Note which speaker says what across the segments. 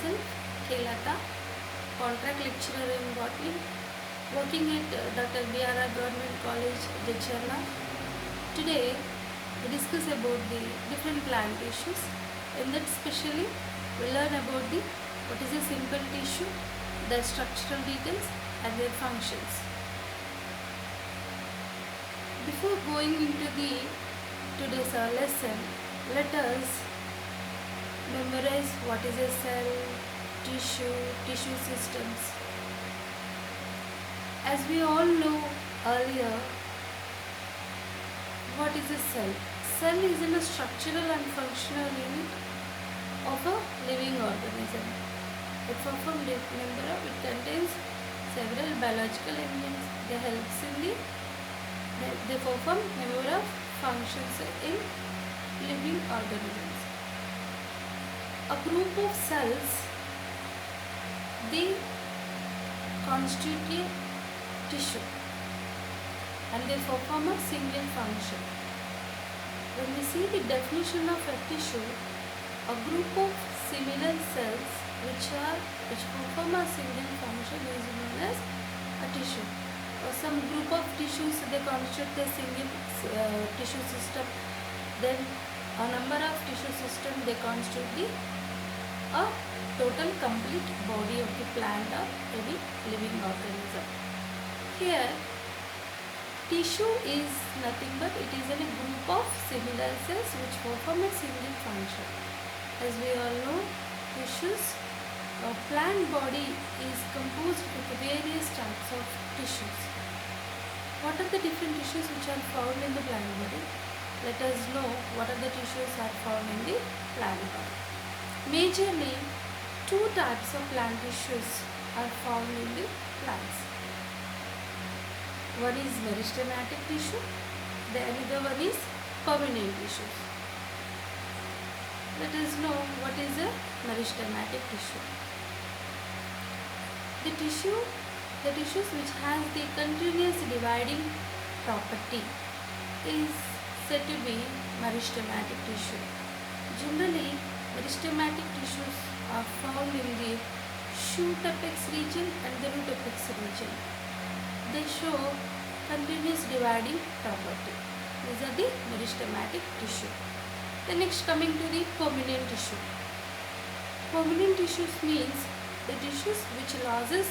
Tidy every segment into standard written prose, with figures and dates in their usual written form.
Speaker 1: myself, Kelata, contract lecturer in botany, working at Dr. B.R.R. Government College, Jadcherla. Today, we discuss about the different plant tissues. In that specially, we learn about what is a simple tissue, their structural details and their functions. Before going into today's lesson, let us memorize what is a cell, tissue systems. As we all know earlier, what is a cell? Cell is a structural and functional unit of a living organism. It contains several biological enzymes. They perform a number of functions in living organisms. A group of cells, they constitute a tissue and they perform a single function. When we see the definition of a tissue, a group of similar cells which perform a single function is known as a tissue. Or some group of tissues, they constitute a single tissue system. Then a number of tissue systems, they constitute a total complete body of the plant or any living organism. Here, tissue is nothing but it is a group of similar cells which perform a single function. As we all know, tissues, a plant body is composed with various types of tissues. What are the different tissues which are found in the plant body? Let us know what are the tissues are found in the plant body. Majorly, two types of plant tissues are found in the plants. One is meristematic tissue, the another one is permanent tissues. Let us know what is a meristematic tissue. The tissues which has the continuous dividing property is said to be meristematic tissue. Generally, meristematic tissues are found in the shoot apex region and the root apex region. They show continuous dividing property. These are the meristematic tissue. The next coming to the permanent tissue. Permanent tissues means the tissues which loses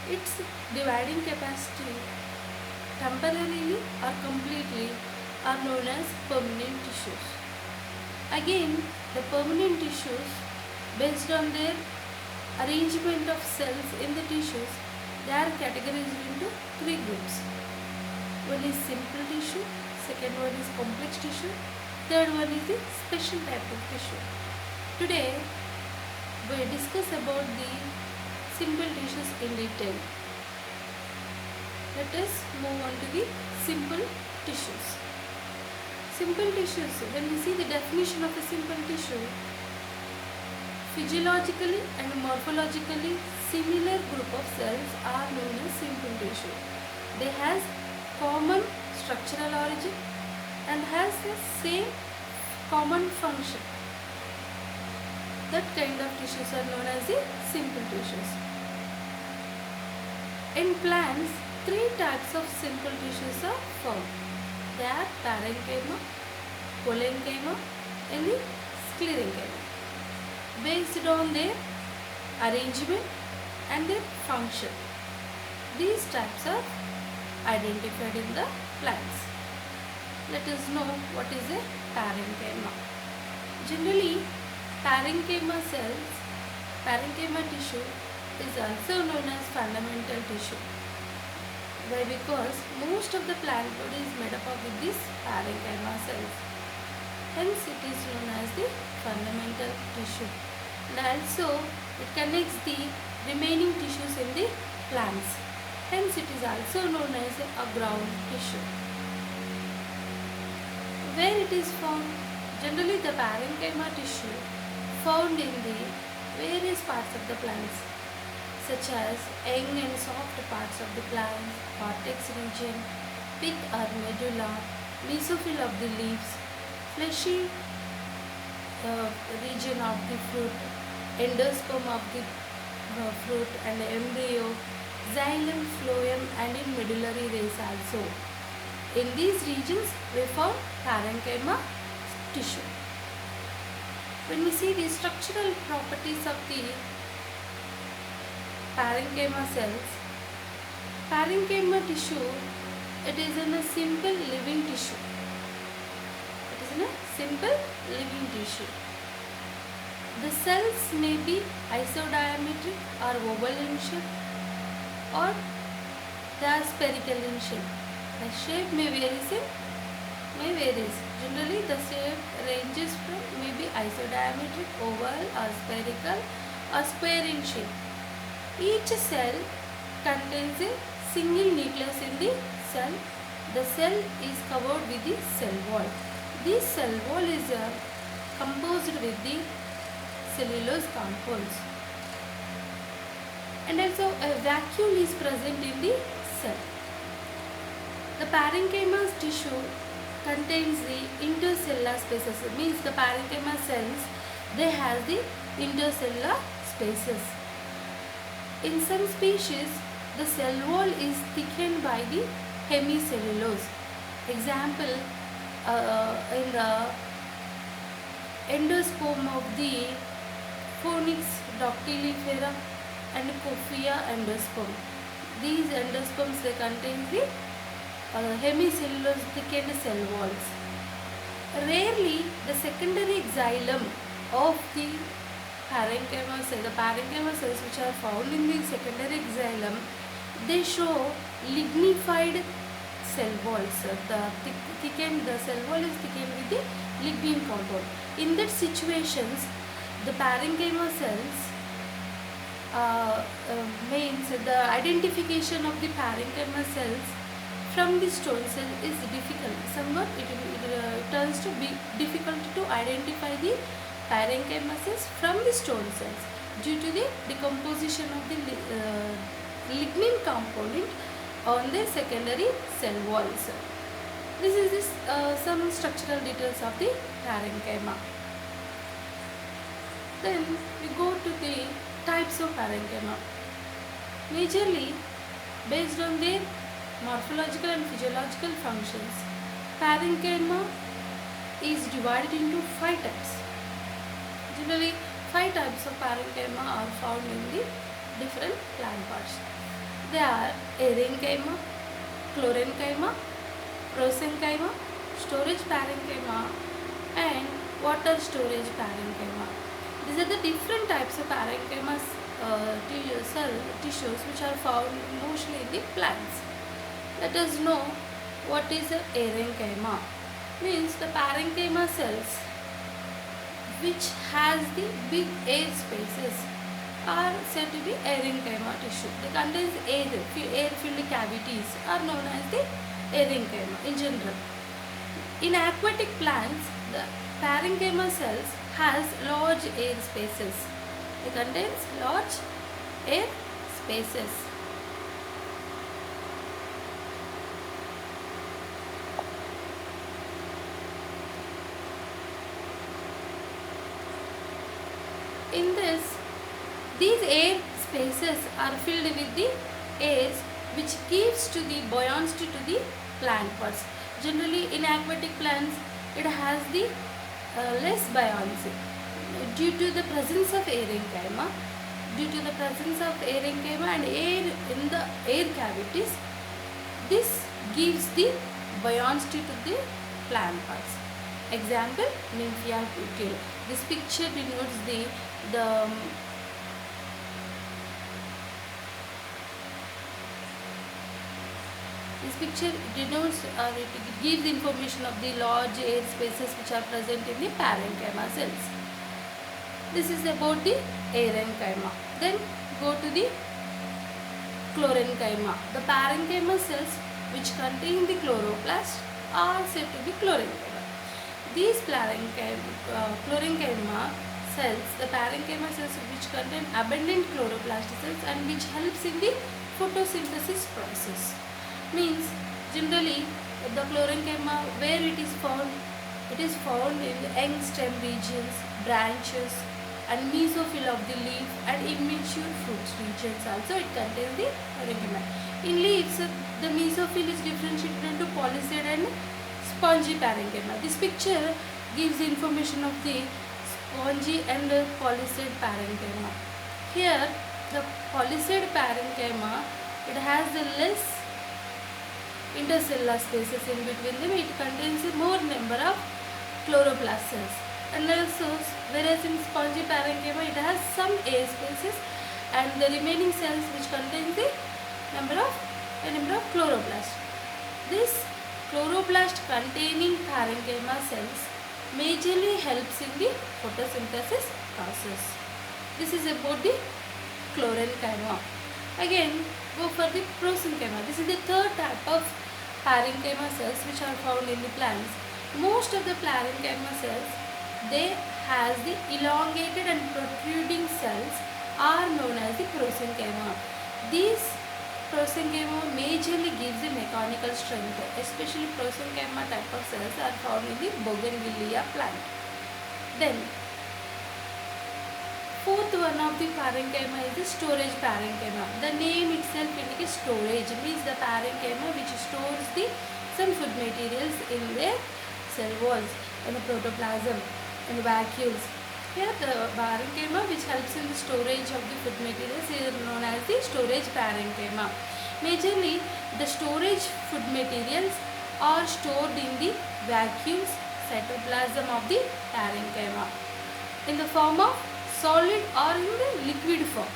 Speaker 1: its dividing capacity temporarily or completely are known as permanent tissues. Again, the permanent tissues, based on their arrangement of cells in the tissues, they are categorized into three groups. One is simple tissue, second one is complex tissue, third one is the special type of tissue. Today, we discuss about the simple tissues in detail. Let us move on to the simple tissues. Simple tissues, when we see the definition of a simple tissue, physiologically and morphologically similar group of cells are known as simple tissue. They has common structural origin and has the same common function. That kind of tissues are known as the simple tissues. In plants, three types of simple tissues are found. They are parenchyma, parenchyma and the sclerenchyma. Based on their arrangement and their function, these types are identified in the plants. Let us know what is a parenchyma. Generally, parenchyma tissue is also known as fundamental tissue. Why? Because most of the plant body is made up of these parenchyma cells. Hence, it is known as the fundamental tissue. And also, it connects the remaining tissues in the plants. Hence, it is also known as a ground tissue. Where it is found? Generally, the parenchyma tissue found in the various parts of the plants, such as young and soft parts of the plant, cortex region, pith or medulla, mesophyll of the leaves, fleshy region of the fruit, endosperm of the fruit and embryo, xylem, phloem, and in medullary rays also. In these regions, we found parenchyma tissue. When we see the structural properties of the parenchyma cells, parenchyma tissue, it is in a simple living tissue. It is in a simple living tissue. The cells may be isodiametric or oval in shape, or they are spherical in shape. The shape may vary. Generally, the shape ranges from maybe isodiametric, oval, or spherical, or square in shape. Each cell contains a single nucleus in the cell. The cell is covered with the cell wall. This cell wall is composed with the cellulose compounds, and also a vacuole is present in the cell. The parenchyma tissue contains the intercellular spaces. It means the parenchyma cells, they have the intercellular spaces. In some species, the cell wall is thickened by the hemicellulose. Example, in the endosperm of the Phoenix dactylifera and Coffea endosperm. These endosperms, they contain the hemicellulose thickened cell walls. Rarely, the secondary xylem of the parenchyma cells which are found in the secondary xylem, they show lignified cell walls. The cell wall is thickened with the lignin compound. In that situations, the parenchyma cells means the identification of the parenchyma cells from the stone cell is difficult. Somewhat it turns to be difficult to identify the parenchyma cells from the stone cells due to the decomposition of the lignin component on the secondary cell walls. This is some structural details of the parenchyma. Then we go to the types of parenchyma. Majorly based on their morphological and physiological functions, parenchyma is divided into 5 types. Generally, 5 types of parenchyma are found in the different plant parts. They are aerenchyma, chlorenchyma, prosenchyma, storage parenchyma, and water storage parenchyma. These are the different types of parenchyma cell tissues which are found mostly in the plants. Let us know what is a aerenchyma. Means the parenchyma cells which has the big air spaces are said to be aerenchyma tissue. They contain air-filled cavities are known as the aerenchyma in general. In aquatic plants, the parenchyma cells has large air spaces. It contains large air spaces. In this, these air spaces are filled with the airs which gives to the buoyancy to the plant parts. Generally, in aquatic plants, it has the less buoyancy due to the presence of aerenchyma. Due to the presence of aerenchyma and air in the air cavities, this gives the buoyancy to the plant parts. Example, Nymphia luteal. This picture denotes the This picture denotes or it gives information of the large air spaces which are present in the parenchyma cells. This is about the aerenchyma. Then go to the chlorenchyma. The parenchyma cells which contain the chloroplast are said to be chlorenchyma. These chlorenchyma cells, the parenchyma cells which contain abundant chloroplast cells and which helps in the photosynthesis process. Means generally the chlorenchyma, where it is found in the young stem regions, branches, and mesophyll of the leaf and immature fruit regions also it contains the parenchyma. In leaves, the mesophyll is differentiated into polycid and spongy parenchyma. This picture gives information of the spongy and polycid parenchyma. Here, the polycid parenchyma, it has the less intercellular spaces in between them. It contains a more number of chloroplast cells. And also, whereas in spongy parenchyma, it has some air spaces, and the remaining cells which contain the number of chloroplasts. This chloroplast containing parenchyma cells majorly helps in the photosynthesis process. This is about the chlorenchyma. Again, go for the prosenchyma. This is the third type of parenchyma cells which are found in the plants. Most of the parenchyma cells, they has the elongated and protruding cells are known as the prosenchyma. These prosenchyma majorly gives the mechanical strength. Especially prosenchyma type of cells are found in the bougainvillea plant. Then fourth one of the parenchyma is the storage parenchyma. The name itself indicates storage, means the parenchyma which stores the some food materials in their cell walls, in the protoplasm, in the vacuoles. Here the parenchyma which helps in the storage of the food materials is known as the storage parenchyma. Majorly the storage food materials are stored in the vacuoles cytoplasm of the parenchyma in the form of solid or in the liquid form.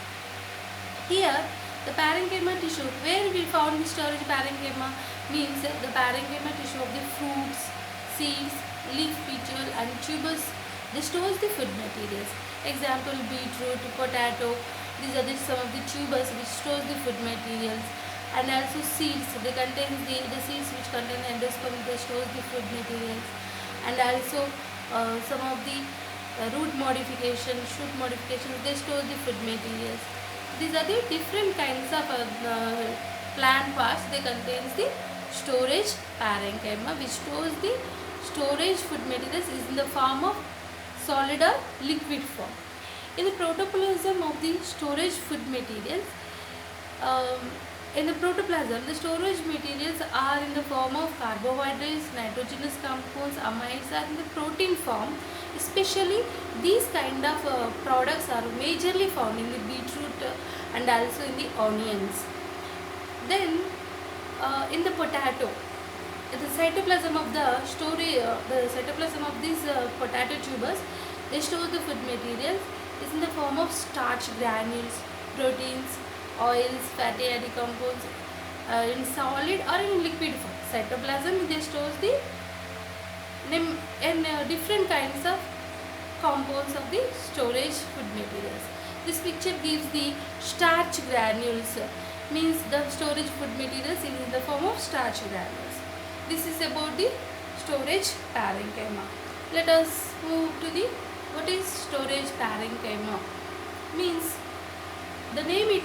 Speaker 1: Here the parenchyma tissue, where we found the storage parenchyma, means the parenchyma tissue of the fruits, seeds, leaf petiole and tubers. They stores the food materials. Example, beetroot, potato. These are some of the tubers which stores the food materials. And also seeds. They contain the seeds which contain endosperm. They stores the food materials. And also some of the root modification, shoot modification. They store the food materials. These are the different kinds of plant parts. They contains the storage parenchyma which stores the storage food materials is in the form of solid or liquid form. In the protoplasm of the storage food materials, in the protoplasm, the storage materials are in the form of carbohydrates, nitrogenous compounds, amides are in the protein form. Especially these kind of products are majorly found in the beetroot and also in the onions. Then in the potato, the cytoplasm of the storage, the cytoplasm of these potato tubers, they store the food materials is in the form of starch granules, proteins, oils, fatty acid compounds in solid or in liquid form. Cytoplasm, they stores the different kinds of compounds of the storage food materials. This picture gives the starch granules, means the storage food materials is in the form of starch granules. This is about the storage parenchyma. Let us move to the what is storage parenchyma. Means the name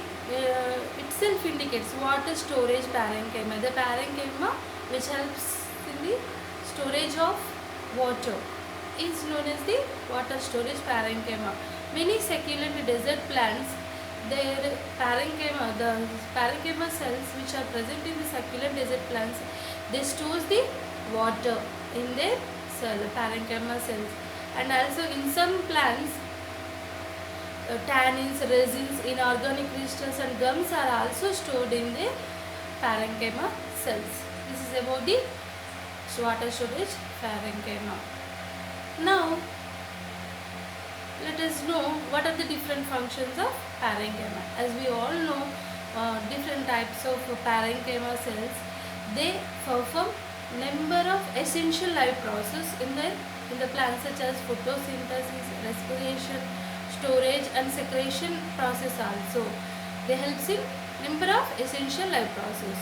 Speaker 1: itself indicates what is storage parenchyma. The parenchyma which helps in the storage of water is known as the water storage parenchyma. Many succulent desert plants, their parenchyma, the parenchyma cells which are present in the succulent desert plants, they store the water in their cell, parenchyma cells. And also in some plants, tannins, resins, inorganic crystals and gums are also stored in the parenchyma cells. This is about the water storage parenchyma. Now, let us know what are the different functions of parenchyma. As we all know, different types of parenchyma cells, they perform number of essential life process in the plants such as photosynthesis, respiration, storage and secretion process also. They help in number of essential life process.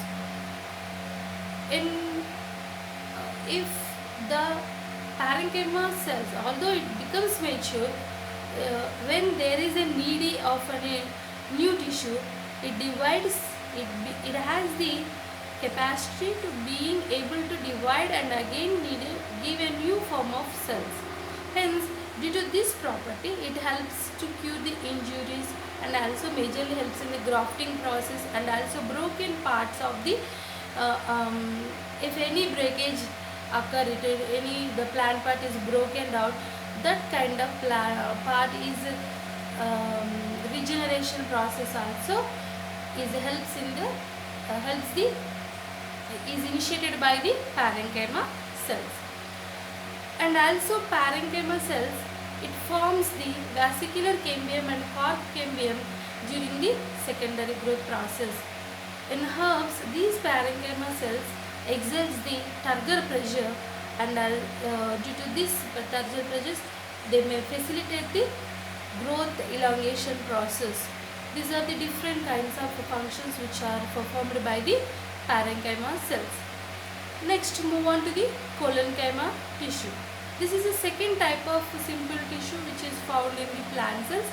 Speaker 1: If the parenchyma cells, although it becomes mature, when there is a need of a new tissue, it divides. It has the capacity to being able to divide and again give a new form of cells. Hence, Due to this property, it helps to cure the injuries and also majorly helps in the grafting process, and also broken parts of the uh, um, if any breakage occur, the plant part is broken down, that kind of part is um, regeneration process also is helps the is initiated by the parenchyma cells. And also parenchyma cells, it forms the vesicular cambium and cork cambium during the secondary growth process. In herbs, these parenchyma cells exerts the turgor pressure, and due to this turgor pressures, they may facilitate the growth elongation process. These are the different kinds of functions which are performed by the parenchyma cells. Next, move on to the collenchyma tissue. This is the second type of simple tissue which is found in the plant cells.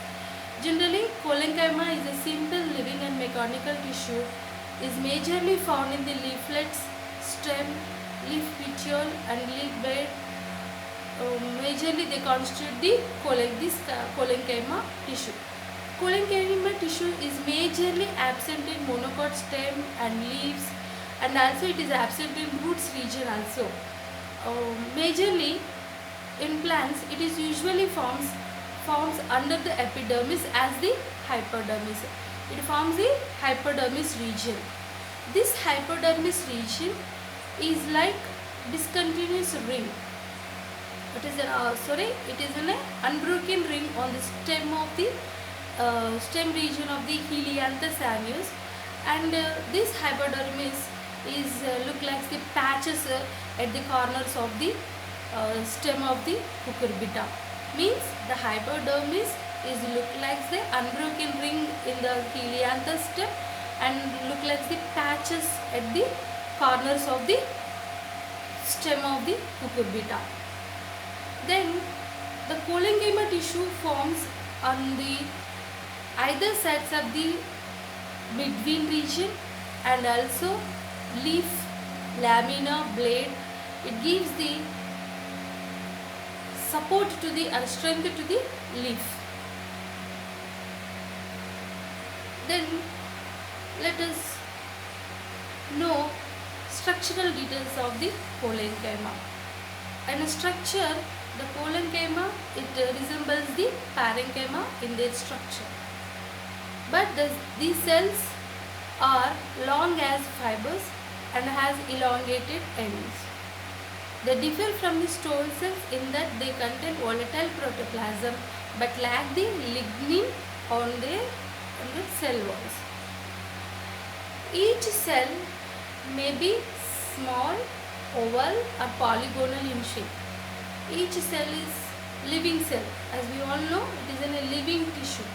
Speaker 1: Generally, collenchyma is a simple living and mechanical tissue, is majorly found in the leaflets, stem, leaf petiole and leaf bed. Majorly they constitute the collenchyma tissue. Collenchyma tissue is majorly absent in monocot stem and leaves, and also it is absent in roots region also. Majorly in plants, it is usually forms under the epidermis as the hypodermis. It forms the hypodermis region. This hypodermis region is like discontinuous ring. It is an unbroken ring on the stem of the stem region of the Helianthus annuus, and this hypodermis is look like the patches at the corners of the stem of the cucurbita. Means the hypodermis is look like the unbroken ring in the Helianthus stem and look like the patches at the corners of the stem of the cucurbita. Then the collenchyma tissue forms on the either sides of the midvein region and also leaf, lamina, blade. It gives the support to the strength to the leaf. Then let us know structural details of the collenchyma. In a structure, the collenchyma, it resembles the parenchyma in their structure, but these cells are long as fibers and has elongated ends. They differ from the stone cells in that they contain volatile protoplasm but lack the lignin on the cell walls. Each cell may be small, oval or polygonal in shape. Each cell is living cell. As we all know, it is in a living tissue.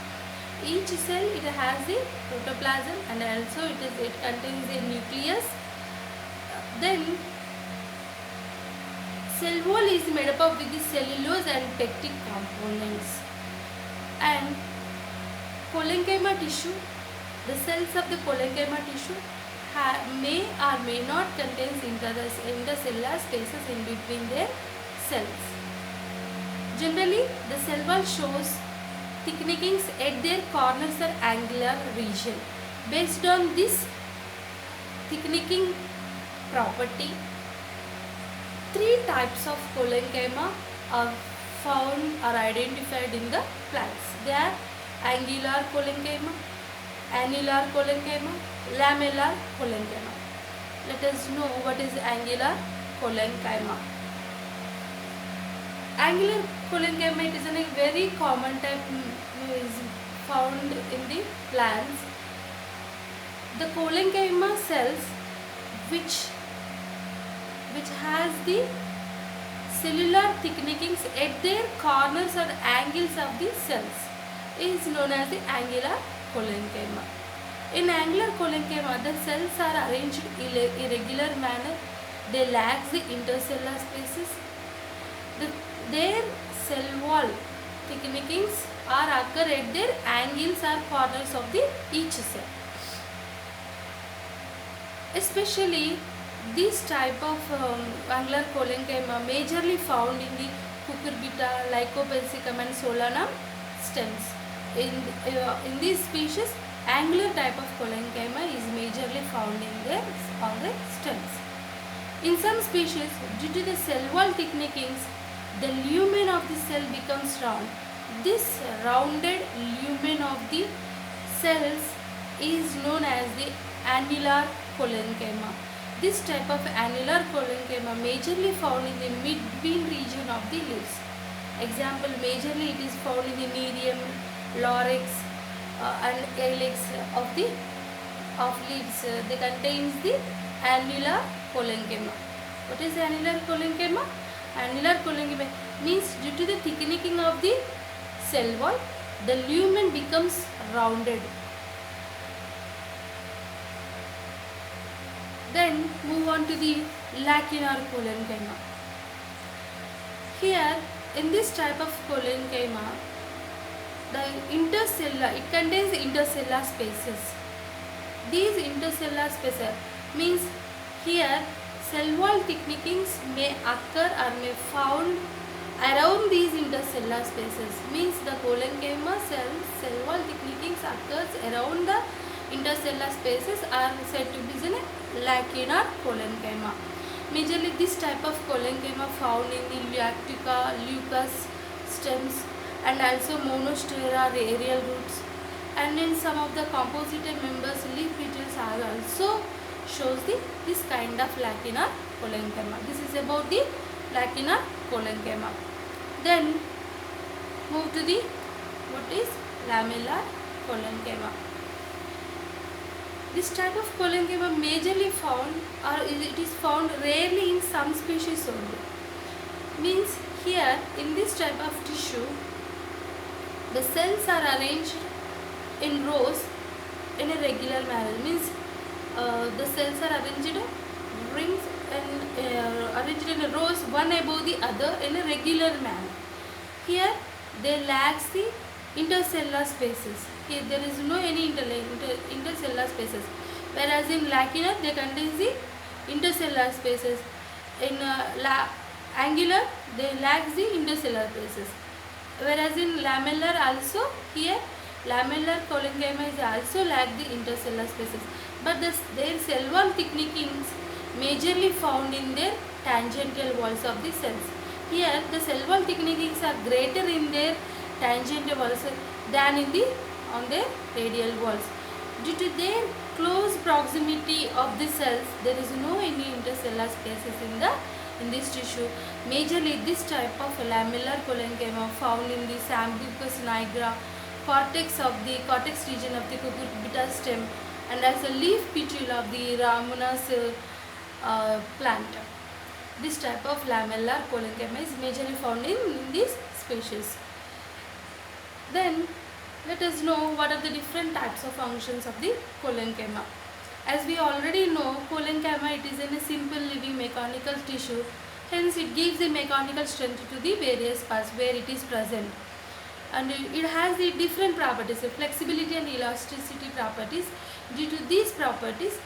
Speaker 1: Each cell, it has a protoplasm and also it contains a nucleus. Then cell wall is made up with the cellulose and pectic components. And collenchyma tissue, the cells of the collenchyma tissue may or may not contain intercellular spaces in between their cells. Generally, the cell wall shows thickenings at their corners or angular region. Based on this thickening property, three types of collenchyma are found or identified in the plants. They are angular collenchyma, annular collenchyma, lamellar collenchyma. Let us know what is angular collenchyma. Angular collenchyma, it is a very common type, is found in the plants. The collenchyma cells which has the cellular thickenings at their corners or angles of the cells is known as the angular collenchyma. In angular collenchyma, the cells are arranged in irregular manner. They lack the intercellular spaces. Their cell wall thickenings are occur at their angles or corners of each cell. Especially this type of angular collenchyma majorly found in the cucurbita, Lycopensicum and Solanum stems. In these species, angular type of collenchyma is majorly found on the stems. In some species, due to the cell wall thickenings, the lumen of the cell becomes round. This rounded lumen of the cells is known as the annular collenchyma. This type of annular collenchyma majorly found in the midbeam region of the leaves. Example, majorly it is found in the nerium, larynx and calyx of leaves. They contains the annular collenchyma. What is annular collenchyma? Annular collenchyma means due to the thickening of the cell wall, the lumen becomes rounded. Then move on to the lacunar collenchyma. Here, in this type of collenchyma, the intercellular, it contains intercellular spaces. These intercellular spaces means here cell wall thickenings may occur or may found around these intercellular spaces. Means the collenchyma cell wall thickenings occurs around the intercellular spaces are said to be in a lacunar collenchyma. Majorly this type of collenchyma found in the Lactica, Leucas stems and also monostera aerial roots, and in some of the composited members leaf petals are also shows this kind of lacunar collenchyma. This is about the lacunar collenchyma. Then move to the what is lamellar collenchyma. This type of collenchyma majorly found or it is found rarely in some species only. Means here in this type of tissue, the cells are arranged in rows in a regular manner. Means the cells are arranged in rings and arranged in rows one above the other in a regular manner. Here they lacks the intercellular spaces. Here there is no any intercellular spaces, whereas in lacunar they contain the intercellular spaces. In angular they lack the intercellular spaces, whereas in lamellar also here lamellar collenchyma is also lack the intercellular spaces, but their cell wall thickenings majorly found in their tangential walls of the cells. Here the cell wall thickenings are greater in their tangential walls than on their radial walls. Due to their close proximity of the cells, there is no any intercellular spaces in this tissue. Majorly this type of lamellar collenchyma found in the Sambucus nigra, cortex region of the cucurbita stem, and as a leaf petal of the Ramonas plant. This type of lamellar collenchyma is majorly found in this species. Then let us know what are the different types of functions of the collenchyma. As we already know, collenchyma it is in a simple living mechanical tissue, hence it gives the mechanical strength to the various parts where it is present, and it has the different properties, flexibility and elasticity properties. Due to these properties,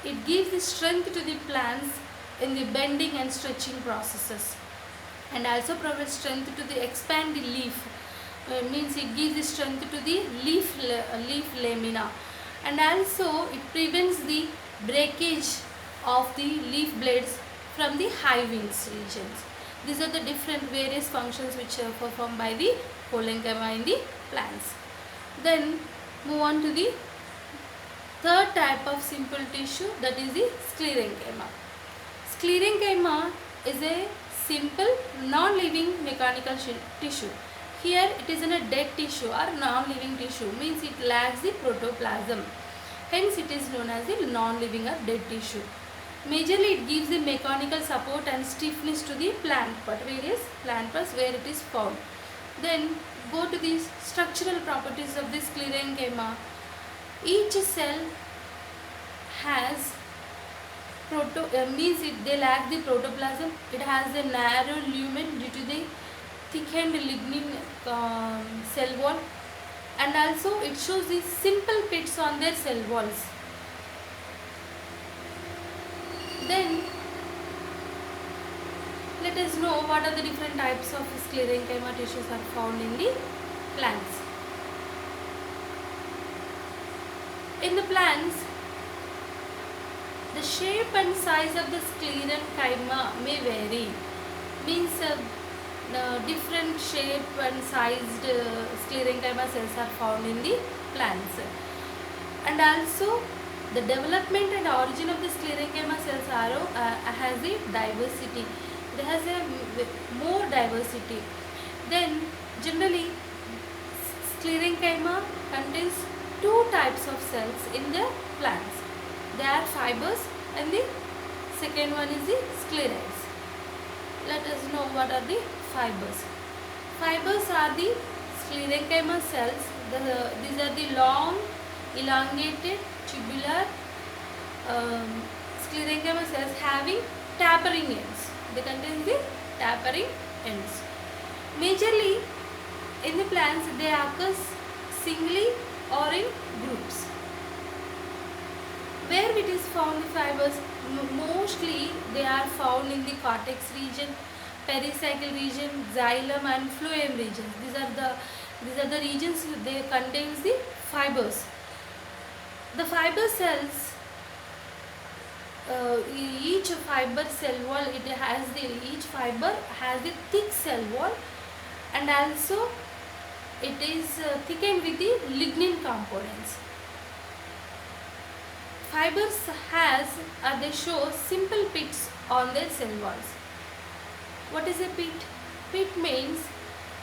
Speaker 1: it gives the strength to the plants in the bending and stretching processes, and also provides strength to the expand the leaf. Means it gives the strength to the leaf lamina, and also it prevents the breakage of the leaf blades from the high winds regions. These are the different various functions which are performed by the collenchyma in the plants. Then move on to the third type of simple tissue, that is the sclerenchyma. Sclerenchyma is a simple non-living mechanical tissue. Here it is in a dead tissue or non-living tissue, means it lacks the protoplasm. Hence it is known as the non-living or dead tissue. Majorly it gives the mechanical support and stiffness to the plant part, various plant parts where it is found. Then go to the structural properties of this sclerenchyma. Each cell has they lack the protoplasm. It has a narrow lumen due to the thickened lignin cell wall, and also it shows the simple pits on their cell walls. Then let let us know what are the different types of sclerenchyma tissues are found in the plants. In the plants, the shape and size of the sclerenchyma may vary. Means different shape and sized sclerenchyma cells are found in the plants. And also the development and origin of the sclerenchyma cells has a diversity. It has a more diversity. Then generally sclerenchyma contains two types of cells in the plants. They are fibers and the second one is the sclerites. Let us know what are the fibers. Fibers are the sclerenchyma cells. These are the long, elongated, tubular sclerenchyma cells having tapering ends. They contain the tapering ends. Majorly in the plants they occur singly or in groups. Where it is found the fibers, mostly they are found in the cortex region, pericycle region, xylem and phloem regions. These are the regions they contains the fibers. The fiber cells, each fiber cell wall, each fiber has the thick cell wall, and also it is thickened with the lignin components. Fibers they show simple pits on their cell walls. What is a pit? Pit means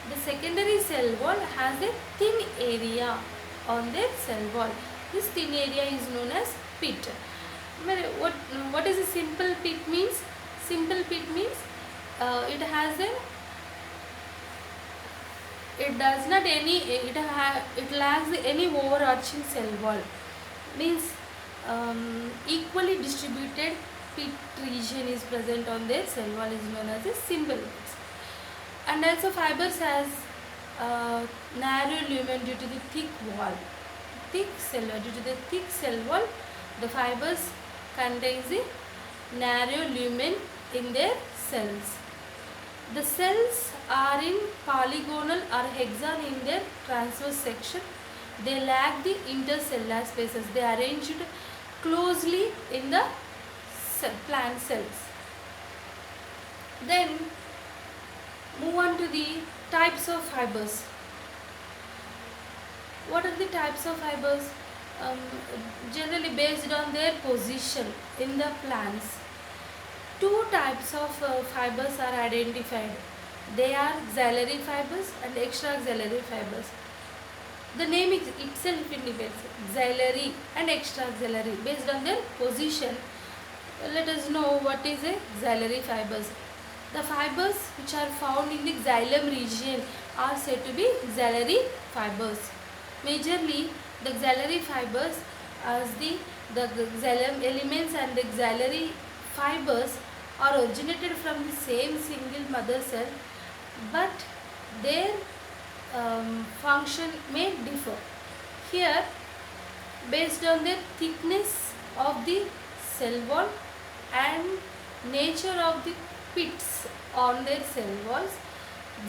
Speaker 1: the secondary cell wall has a thin area on their cell wall. This thin area is known as pit. What is a simple pit means? Simple pit means it lacks any overarching cell wall. Means equally distributed pit region is present on their cell wall is known as a simple pits. And also fibers has narrow lumen due to the thick wall. Due to the thick cell wall, the fibers contains a narrow lumen in their cells. The cells are in polygonal or hexagon in their transverse section. They lack the intercellular spaces. They are arranged closely in the plant cells. Then move on to the types of fibers. What are the types of fibers? Generally based on their position in the plants. Two types of fibers are identified. They are xylary fibers and extraxillary fibers. The name itself indicates xylary and extraxillary based on their position. Let us know what is a xylary fibers. The fibers which are found in the xylem region are said to be xylary fibers. Majorly the xylary fibers as the xylem elements and the xylary fibers are originated from the same single mother cell, but their function may differ. Here, based on the thickness of the cell wall and nature of the pits on their cell walls,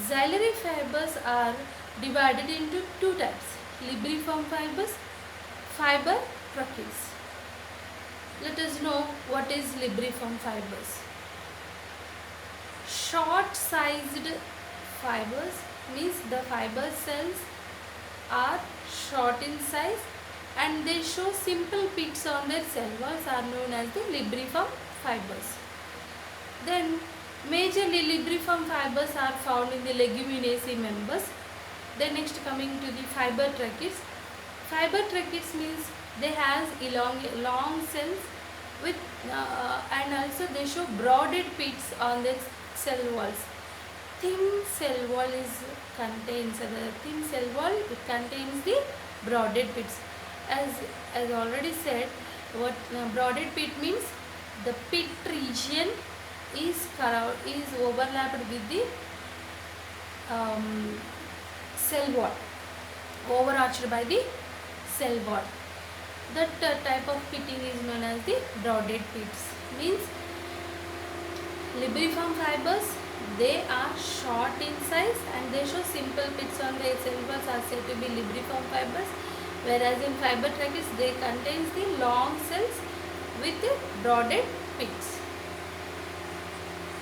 Speaker 1: xylary fibers are divided into two types: libriform fibers, fiber tracheids. Let us know what is libriform fibers. Short-sized fibers means the fiber cells are short in size and they show simple pits on their cell walls are known as the libriform fibers. Then majorly libriform fibers are found in the Leguminosae members. Then next coming to the fiber tracheids. Fiber tracheids means they has long cells with and also they show broaded pits on their cell walls. Thin cell wall contains the broaded pits. As already said, what broaded pit means, the pit region is overlapped with the cell wall, overarched by the cell wall. That type of pitting is known as the broaded pits. Means libriform fibers They are short in size and they show simple pits on their cell walls are said to be libriform fibers, whereas in fiber tracheids they contains the long cells with the broaded pits.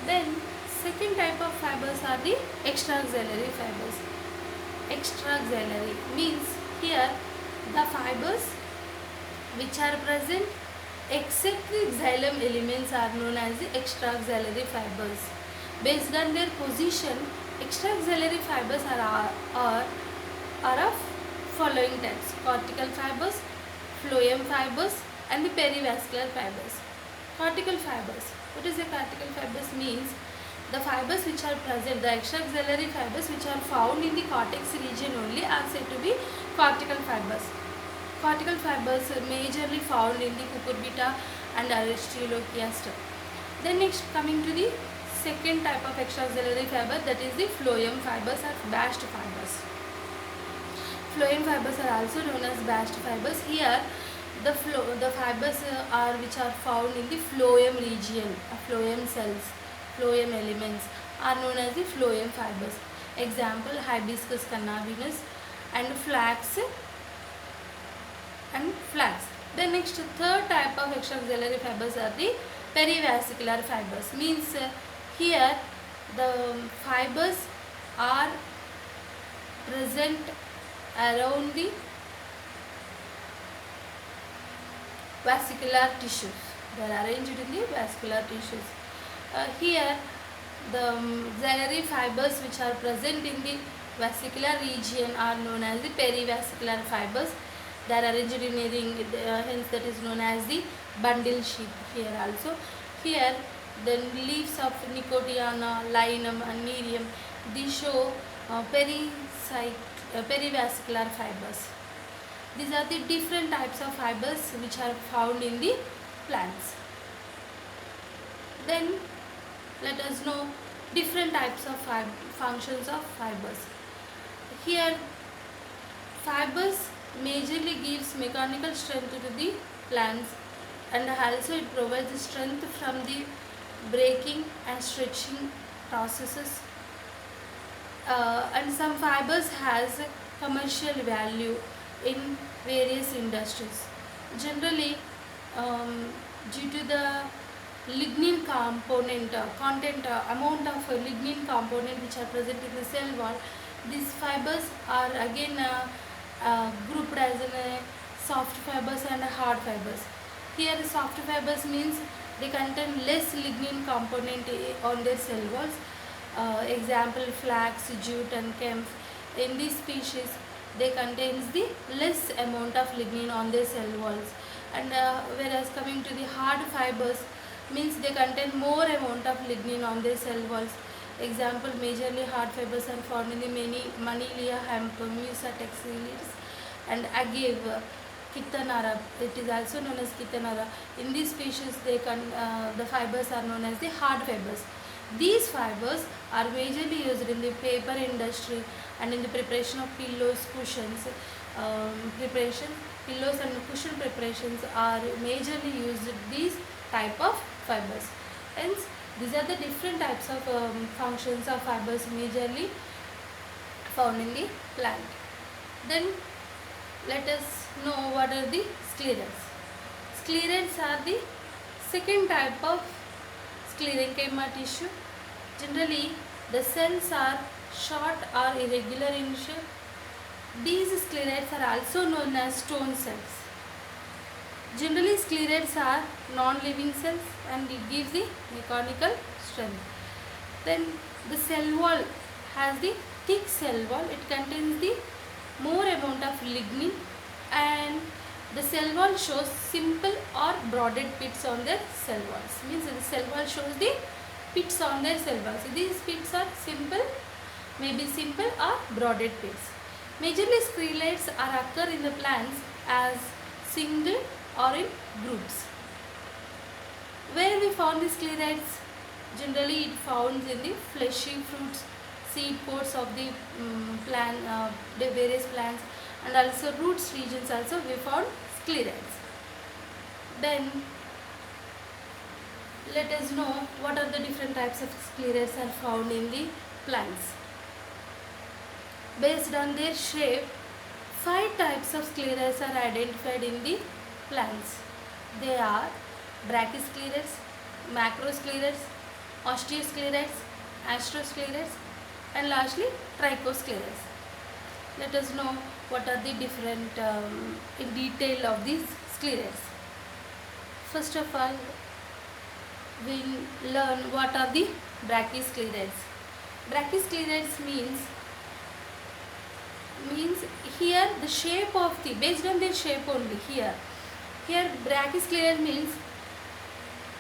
Speaker 1: Then second type of fibers are the extraxillary fibers. Extraxillary means here the fibers which are present except the xylem elements are known as the extraxillary fibers. Based on their position, extraxillary fibers are of following types: cortical fibers, phloem fibers, and the perivascular fibers. Cortical fibers. What is a cortical fibers? Means the fibers which are present, the extraxillary fibers which are found in the cortex region only are said to be cortical fibers. Cortical fibers are majorly found in the cucurbita and Aristolochiaster. Then next coming to the second type of extraxillary fiber, that is the phloem fibers or bast fibers. Phloem fibers are also known as bast fibers. Here the fibers are which are found in the phloem region, phloem cells, phloem elements are known as the phloem fibers. Example: Hibiscus cannabinus and flax. The next third type of extraxillary fibers are the perivascular fibers. Means here the fibers are present around the vascular tissues. They are arranged in the vascular tissues. Here the xillary fibers which are present in the vascular region are known as the perivascular fibers. They are arranged in a ring, hence that is known as the bundle sheath. Here also, here the leaves of Nicotiana, Linum and Nerium, these show perivascular fibers. These are the different types of fibers which are found in the plants. Then let us know different types of functions of fibers. Here fibers majorly gives mechanical strength to the plants, and also it provides the strength from the breaking and stretching processes. And some fibers has commercial value in various industries. Generally, due to the lignin component amount of lignin component which are present in the cell wall, these fibers are again grouped as in soft fibers and hard fibers. Here soft fibers means they contain less lignin component on their cell walls. Example: flax, jute and hemp. In this species they contains the less amount of lignin on their cell walls, and whereas coming to the hard fibers means they contain more amount of lignin on their cell walls. Example: majorly hard fibers are found in the Manila hemp, Musa textilis and agave, Kittanara. It is also known as Kittanara. In this species the fibers are known as the hard fibers. These fibers are majorly used in the paper industry and in the preparation of pillows, cushions. Pillows and cushion preparations are majorly used these type of fibers. Hence, these are the different types of functions of fibers majorly found in the plant. Then let us know what are the sclerids. Sclerids are the second type of sclerenchyma tissue. Generally, the cells are short or irregular in shape. These sclerids are also known as stone cells. Generally, sclerids are non-living cells and it gives the mechanical strength. Then the cell wall has the thick cell wall. It contains the more amount of lignin, and the cell wall shows simple or broaded pits on their cell walls. Means the cell wall shows the pits on their cell walls. These pits are simple, maybe simple or broaded pits. Majorly sclerids are occur in the plants as single or in groups. Where we found the sclerids? Generally it found in the fleshy fruits, seed pods of the the various plants, and also roots regions also we found sclerids. Then let us know what are the different types of sclerates are found in the plants. Based on their shape, 5 types of sclerates are identified in the plants. They are brachysclerates, macrosclerates, osteosclerates, astrosclerates, and lastly trichosclerates. Let us know what are the different in detail of these sclerates. First of all, we learn what are the brachysclerates. Brachysclerates means here the shape of the, based on their shape only, here brachysclerate means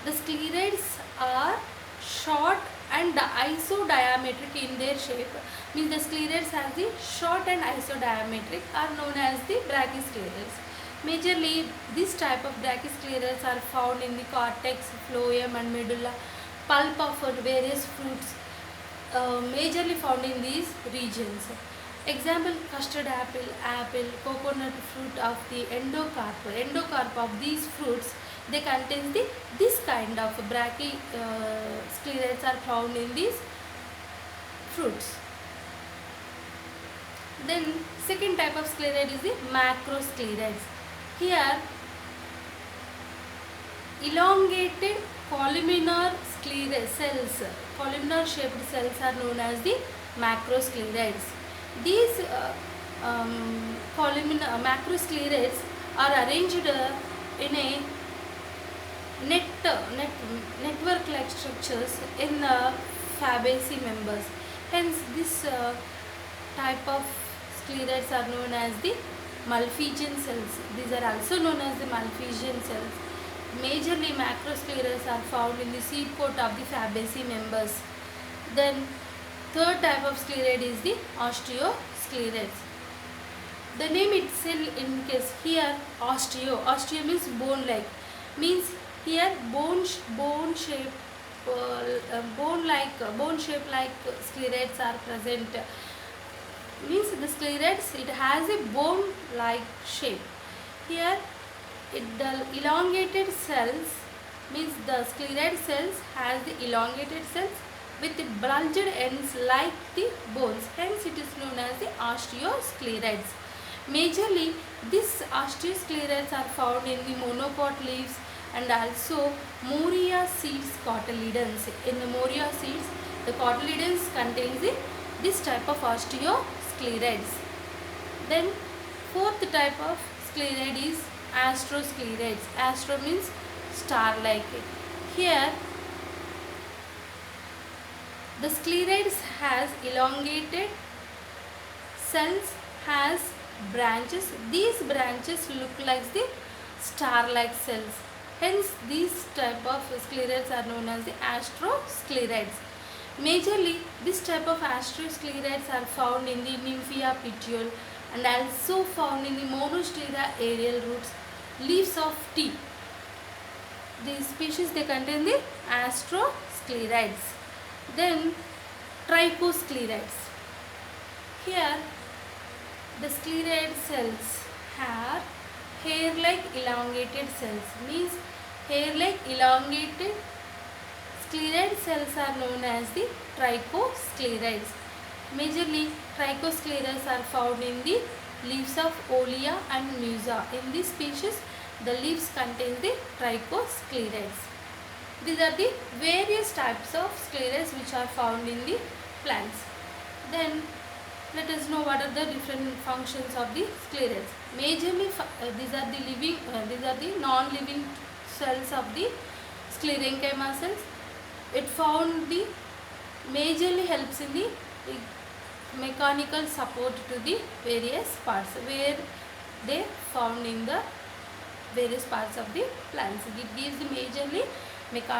Speaker 1: the sclerates are short and isodiametric in their shape, means the sclerates has the short and isodiametric are known as the brachysclerates. Majorly this type of brachysclerates are found in the cortex, phloem and medulla, pulp of various fruits, majorly found in these regions. Example: custard apple, coconut fruit of the endocarp of these fruits, they contain this kind of sclerates are found in these fruits. Then second type of sclerate is the macrosclerates. Here elongated columnar cells, columnar shaped cells are known as the macrosclerates. These macrosclerates are arranged in a network like structures in Fabaceae members. Hence this type of sclerates are known as the Malpighian cells. These are also known as the Malpighian cells. Majorly macrosclerates are found in the seed coat of the Fabaceae members. Then third type of sclerate is the osteosclerates. The name itself indicates here osteo means bone like, means here bone shape bone shape like sclerates are present, means the sclerates it has a bone like shape. Here the elongated cells, means the sclerate cells has the elongated cells with the bulged ends like the bones, hence it is known as the osteosclerates. Majorly these osteosclerates are found in the monocot leaves and also Moria seeds cotyledons. In the Moria seeds, the cotyledons contains this type of osteosclerates. Then fourth type of sclerate is astrosclerates. Astro means star like. Here the sclerates has elongated cells, has branches. These branches look like the star like cells. Hence these type of sclerates are known as the astrosclerates. Majorly this type of astrosclerates are found in the Nymphia petiole and also found in the Monstera aerial roots, leaves of tea. These species they contain the astrosclerates. Then trichosclerates. Here the sclerate cells have hair-like elongated cells, means hair-like elongated sclerate cells are known as the trichosclerates. Majorly trichosclerates are found in the leaves of Olea and Musa. In this species, the leaves contain the trichosclerates. These are the various types of sclerates which are found in the plants. Then let us know what are the different functions of the sclerates. Majorly these are the non-living cells of the sclerenchyma cells. It found the majorly helps in the mechanical support to the various parts where they found in the various parts of the plants. It gives the majorly mechanical